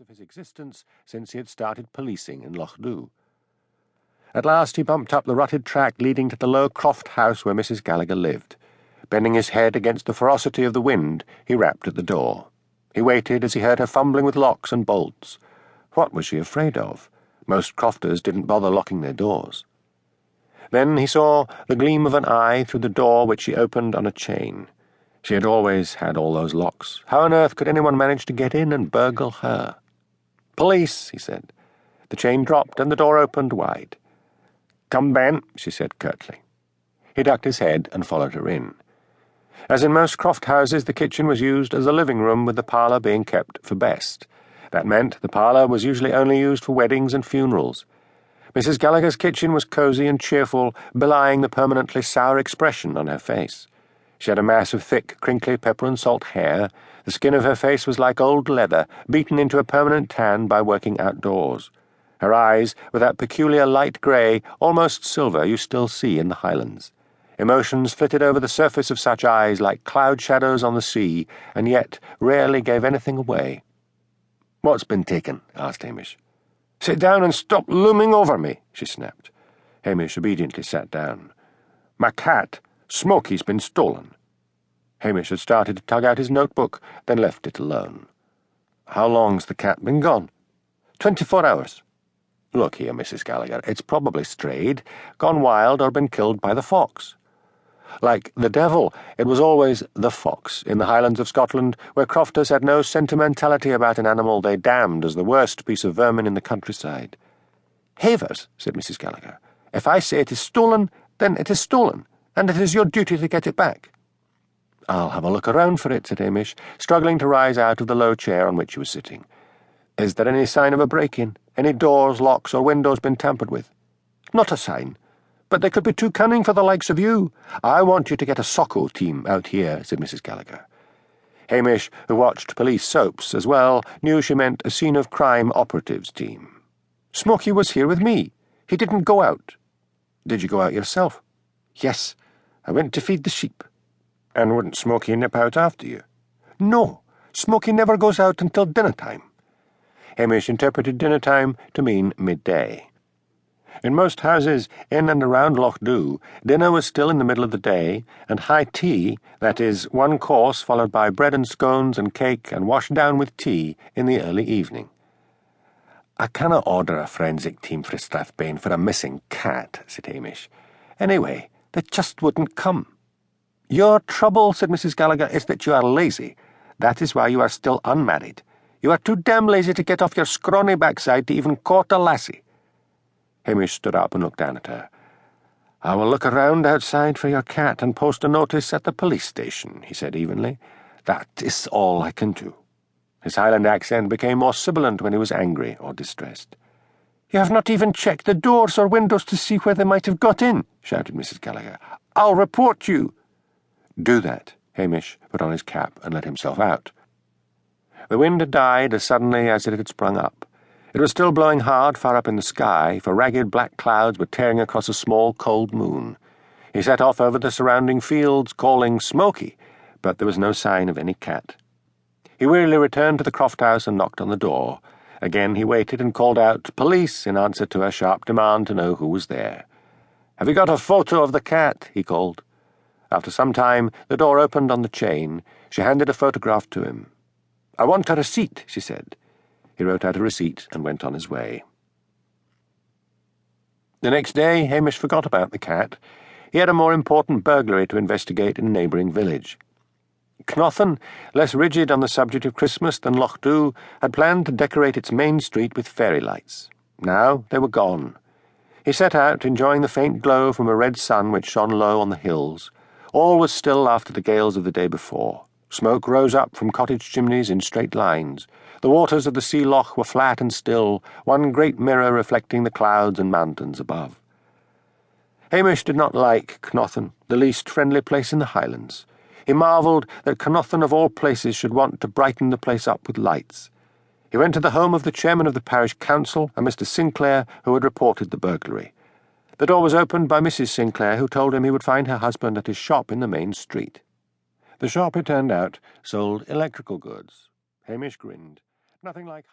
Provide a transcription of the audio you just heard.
of his existence since he had started policing in Lochdubh. At last he bumped up the rutted track leading to the low croft house where Mrs. Gallagher lived. Bending his head against the ferocity of the wind, he rapped at the door. He waited as he heard her fumbling with locks and bolts. What was she afraid of? Most crofters didn't bother locking their doors. Then he saw the gleam of an eye through the door which she opened on a chain. She had always had all those locks. How on earth could anyone manage to get in and burgle her? "Police," he said. The chain dropped and the door opened wide. "Come, Ben," she said curtly. He ducked his head and followed her in. As in most croft houses, the kitchen was used as a living room, with the parlour being kept for best. That meant the parlour was usually only used for weddings and funerals. Mrs. Gallagher's kitchen was cosy and cheerful, belying the permanently sour expression on her face. She had a mass of thick, crinkly pepper and salt hair. The skin of her face was like old leather, beaten into a permanent tan by working outdoors. Her eyes were that peculiar light grey, almost silver, you still see in the Highlands. Emotions flitted over the surface of such eyes like cloud shadows on the sea, and yet rarely gave anything away. "What's been taken?" asked Hamish. "Sit down and stop looming over me," she snapped. Hamish obediently sat down. "My cat, Smokey's been stolen." Hamish had started to tug out his notebook, then left it alone. "How long's the cat been gone?" 24 hours. "Look here, Mrs. Gallagher, it's probably strayed, gone wild, or been killed by the fox." Like the devil, it was always the fox in the Highlands of Scotland, where crofters had no sentimentality about an animal they damned as the worst piece of vermin in the countryside. "Havers," said Mrs. Gallagher, "if I say it is stolen, then it is stolen, and it is your duty to get it back." "I'll have a look around for it," said Hamish, struggling to rise out of the low chair on which he was sitting. "Is there any sign of a break-in? Any doors, locks, or windows been tampered with?" "Not a sign. But they could be too cunning for the likes of you. I want you to get a Socko team out here," said Mrs. Gallagher. Hamish, who watched police soaps as well, knew she meant a scene of crime operatives team. "Smokey was here with me. He didn't go out." "Did you go out yourself?" "Yes. I went to feed the sheep." "And wouldn't Smokey nip out after you?" "No. Smokey never goes out until dinner-time." Hamish interpreted dinner-time to mean midday. In most houses in and around Lochdubh, dinner was still in the middle of the day, and high tea, that is, one course followed by bread and scones and cake and washed down with tea, in the early evening. "I cannot order a forensic team for Strathbane for a missing cat," said Hamish. "Anyway, they just wouldn't come." "Your trouble," said Mrs. Gallagher, "is that you are lazy. That is why you are still unmarried. You are too damn lazy to get off your scrawny backside to even court a lassie." Hamish stood up and looked down at her. "I will look around outside for your cat and post a notice at the police station," he said evenly. "That is all I can do." His Highland accent became more sibilant when he was angry or distressed. "You have not even checked the doors or windows to see where they might have got in," shouted Mrs. Gallagher. "I'll report you." "Do that." Hamish put on his cap and let himself out. The wind had died as suddenly as it had sprung up. It was still blowing hard far up in the sky, for ragged black clouds were tearing across a small, cold moon. He set off over the surrounding fields, calling "Smokey," but there was no sign of any cat. He wearily returned to the croft house and knocked on the door. Again he waited and called out "Police" in answer to her sharp demand to know who was there. "Have you got a photo of the cat?" he called. After some time, the door opened on the chain. She handed a photograph to him. "I want a receipt," she said. He wrote out a receipt and went on his way. The next day, Hamish forgot about the cat. He had a more important burglary to investigate in a neighbouring village. Cnothan, less rigid on the subject of Christmas than Lochdubh, had planned to decorate its main street with fairy lights. Now they were gone. He set out, enjoying the faint glow from a red sun which shone low on the hills. All was still after the gales of the day before. Smoke rose up from cottage chimneys in straight lines. The waters of the sea loch were flat and still, one great mirror reflecting the clouds and mountains above. Hamish did not like Cnothan, the least friendly place in the Highlands. He marvelled that Cnothan of all places should want to brighten the place up with lights. He went to the home of the chairman of the parish council, a Mr. Sinclair, who had reported the burglary. The door was opened by Mrs. Sinclair, who told him he would find her husband at his shop in the main street. The shop, it turned out, sold electrical goods. Hamish grinned. Nothing like